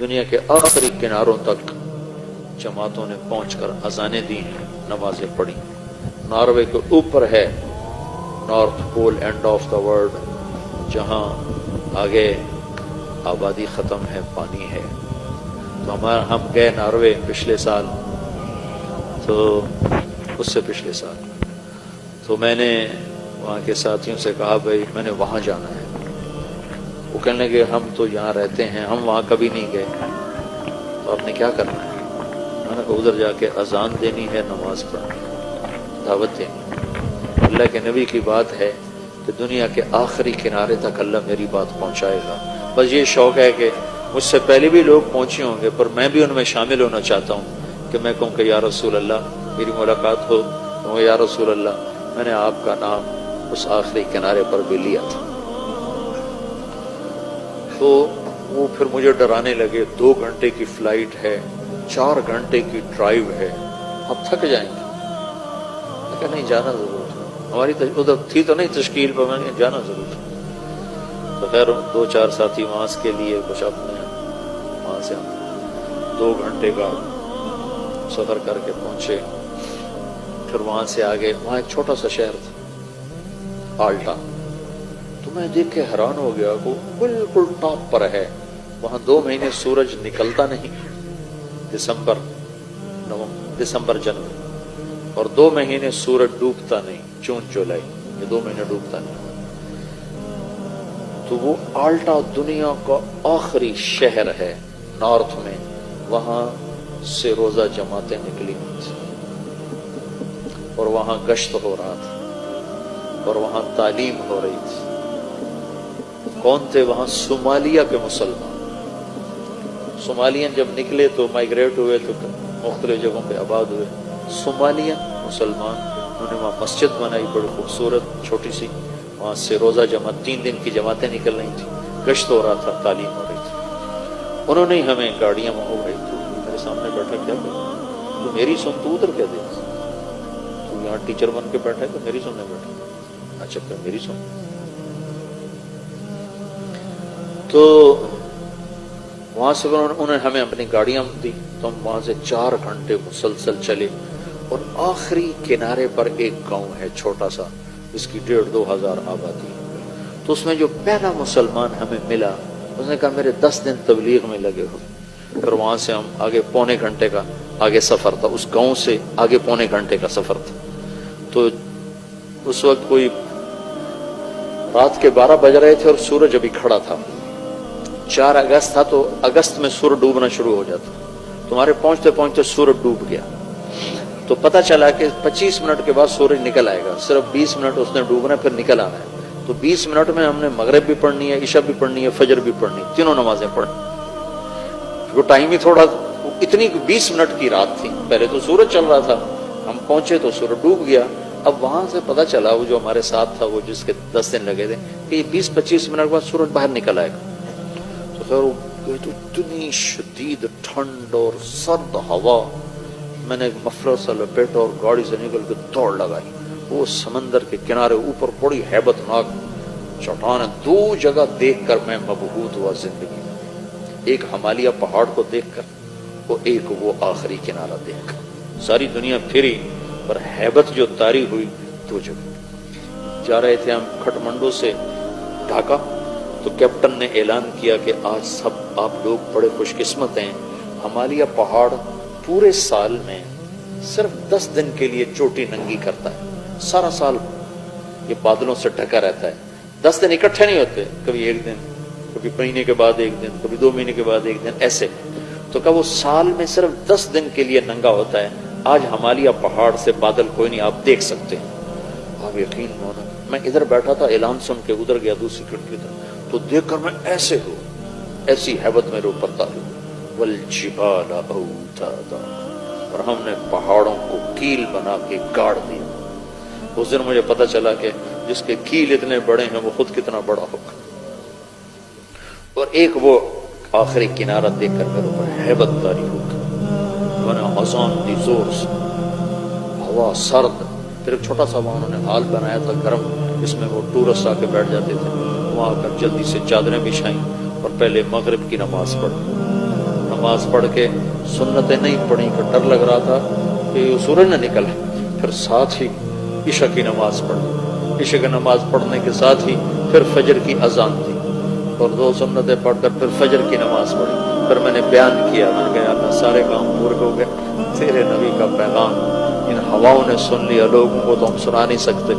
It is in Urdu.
دنیا کے آخری کناروں تک جماعتوں نے پہنچ کر اذانیں دی ہیں، نمازیں پڑھی۔ ناروے کے اوپر ہے North Pole end of the world, جہاں آگے آبادی ختم ہے، پانی ہے۔ تو ہم گئے ناروے پچھلے سال، تو اس سے پچھلے سال، تو میں نے وہاں کے ساتھیوں سے کہا بھائی میں نے وہاں جانا ہے۔ وہ کہنے لگے ہم تو یہاں رہتے ہیں، ہم وہاں کبھی نہیں گئے، تو آپ نے کیا کرنا ہے؟ میں نے کہا ادھر جا کے اذان دینی ہے، نماز پڑھنی ہے، دعوت دینی ہے۔ اللہ کے نبی کی بات ہے کہ دنیا کے آخری کنارے تک اللہ میری بات پہنچائے گا۔ بس یہ شوق ہے کہ مجھ سے پہلے بھی لوگ پہنچے ہوں گے، پر میں بھی ان میں شامل ہونا چاہتا ہوں کہ میں کہوں کہ یا رسول اللہ میری ملاقات ہو، تو یا رسول اللہ میں نے آپ کا نام اس آخری کنارے پر بھی لیا تھا۔ تو وہ پھر مجھے ڈرانے لگے، 2 گھنٹے کی فلائٹ ہے، 4 گھنٹے کی ڈرائیو ہے، آپ تھک جائیں گے۔ میں کہا نہیں، جانا ضرور ہے، ہماری ادھر تھی تو نہیں تشکیل پر، میں نے جانا ضرور ہے۔ تو خیر 2-4 ساتھی وہاں کے لیے کچھ اپنے وہاں سے ہم 2 گھنٹے کا سفر کر کے پہنچے۔ پھر وہاں سے آگے، وہاں ایک چھوٹا سا شہر تھا آلٹا، تو میں دیکھ کے حیران ہو گیا، وہ بالکل ٹاپ پر ہے۔ وہاں 2 مہینے سورج نکلتا نہیں، دسمبر جنوری، اور 2 مہینے سورج ڈوبتا نہیں، جون جولائی، یہ 2 مہینے ڈوبتا نہیں۔ تو وہ آلٹا دنیا کا آخری شہر ہے نارتھ میں، وہاں سے روزہ جماعتیں نکلی ہوئی تھی، اور وہاں گشت ہو رہا تھا، اور وہاں تعلیم ہو رہی تھی۔ کون تھے وہاں؟ صومالیہ کے مسلمان۔ صومالین جب نکلے تو مائیگریٹ ہوئے تو مختلف جگہوں پہ آباد ہوئے۔ صومالین مسلمان، انہوں نے وہاں مسجد بنائی بڑی خوبصورت چھوٹی سی، وہاں سے روزہ جماعت 3 دن کی جماعتیں نکل رہی تھیں، گشت ہو رہا تھا، تعلیم ہو رہی تھی۔ انہوں نے ہمیں گاڑیاں منگو بھائی، تو میرے سامنے بیٹھا، کیا تو میری سن، تو ادھر کیا دیکھ، تو یہاں ٹیچر بن کے بیٹھا ہے تو میری سننے بیٹھا، اچھا پھر میری سن۔ تو وہاں سے انہوں نے ہمیں اپنی گاڑیاں دی، تو ہم وہاں سے 4 گھنٹے مسلسل چلے، اور آخری کنارے پر ایک گاؤں ہے چھوٹا سا، اس کی 1,500-2 ہزار آبادی۔ تو اس میں جو پہلا مسلمان ہمیں ملا، اس نے کہا میرے 10 دن تبلیغ میں لگے ہو۔ پھر وہاں سے ہم آگے 1.25 گھنٹے کا آگے سفر تھا، اس گاؤں سے آگے 1.25 گھنٹے کا سفر تھا۔ تو اس وقت کوئی رات کے 12 بج رہے تھے اور سورج ابھی کھڑا تھا، 4 اگست تھا، تو اگست میں سورج ڈوبنا شروع ہو جاتا، تمہارے پہنچتے پہنچتے سورج ڈوب گیا۔ تو پتہ چلا کہ 25 منٹ کے بعد سورج نکل آئے گا، صرف 20 منٹ اس نے ڈوبنا ہے، پھر نکل آنا ہے۔ تو 20 منٹ میں ہم نے مغرب بھی پڑھنی ہے، عشاء بھی پڑھنی ہے، فجر بھی پڑھنی ہے، تینوں نمازیں پڑھنی۔ وہ ٹائم ہی تھوڑا، اتنی 20 منٹ کی رات تھی، پہلے تو سورج چل رہا تھا، ہم پہنچے تو سورج ڈوب گیا۔ اب وہاں سے پتہ چلا، وہ جو ہمارے ساتھ تھا، وہ جس کے 10 دن لگے تھے، کہ یہ 20-25 منٹ بعد سورج باہر نکل آئے گا۔ تو خیر تو اتنی شدید ٹھنڈ اور سرد ہوا، میں نے مفلر سے لپیٹا اور گاڑی سے نکل کے دوڑ لگائی۔ وہ سمندر کے کنارے اوپر بڑی ہیبت ناک چٹانیں 2 جگہ دیکھ کر میں مبہوت ہوا زندگی میں، ایک ہمالیہ پہاڑ کو دیکھ کر، اور ایک وہ آخری کنارہ دیکھ کر۔ ساری دنیا پھری، پر ہیبت جو طاری ہوئی 2 جگہ۔ جا رہے تھے ہم کھٹمنڈو سے ڈھاکہ، تو کیپٹن نے اعلان کیا کہ آج سب آپ لوگ بڑے خوش قسمت ہیں، ہمالیہ پہاڑ پورے سال میں صرف 10 دن کے لیے چوٹی ننگی کرتا ہے، سارا سال یہ بادلوں سے ڈھکا رہتا ہے، 10 دن اکٹھے نہیں ہوتے، کبھی 1 دن، کبھی مہینے کے بعد 1 دن، کبھی 2 مہینے کے بعد 1 دن، ایسے۔ تو کہا وہ سال میں صرف 10 دن کے لیے ننگا ہوتا ہے، آج ہمالیہ پہاڑ سے بادل کوئی نہیں، آپ دیکھ سکتے ہیں۔ آپ یقین مانو، میں ادھر بیٹھا تھا، اعلان سن کے ادھر گیا دوسری کھڑکی طرف، تو دیکھ کر میں ایسے ہوں، ایسی ہیبت میرے اوپر طاری ہوئی۔ والجبال اوتادا، اور ہم نے پہاڑوں کو کیل بنا کے گاڑ دیا۔ اس دن مجھے پتہ چلا کہ جس کے کیل اتنے بڑے ہیں وہ خود کتنا بڑا ہوگا۔ اور ایک وہ آخری کنارہ دیکھ کر میرے اوپر ہیبت طاری ہو گئی، میں نے اذان دی زور سے، ہوا سرد، پھر ایک چھوٹا سا وہاں انہوں نے ہال بنایا تھا گرم، جس میں وہ ٹورسٹ آ کے بیٹھ جاتے تھے، وہاں آ کر جلدی سے چادریں بچھائیں اور پہلے مغرب کی نماز پڑھی۔ نماز پڑھ کے سنتیں نہیں پڑھی کہ ڈر لگ رہا تھا کہ سورج نہ نکلے. پھر ساتھ ہی عشاء کی نماز پڑھی. عشاء کی نماز پڑھنے کے ساتھ ہی پھر فجر کی اذان دی اور 2 سنتیں پڑھ کر پھر فجر کی نماز پڑھی. پھر میں نے بیان کیا, میں نے کہا اللہ سارے کام پورے ہو گئے, تیرے نبی کا پیغام ان ہواؤں نے سن لیا, لوگوں کو تو ہم سنا نہیں سکتے,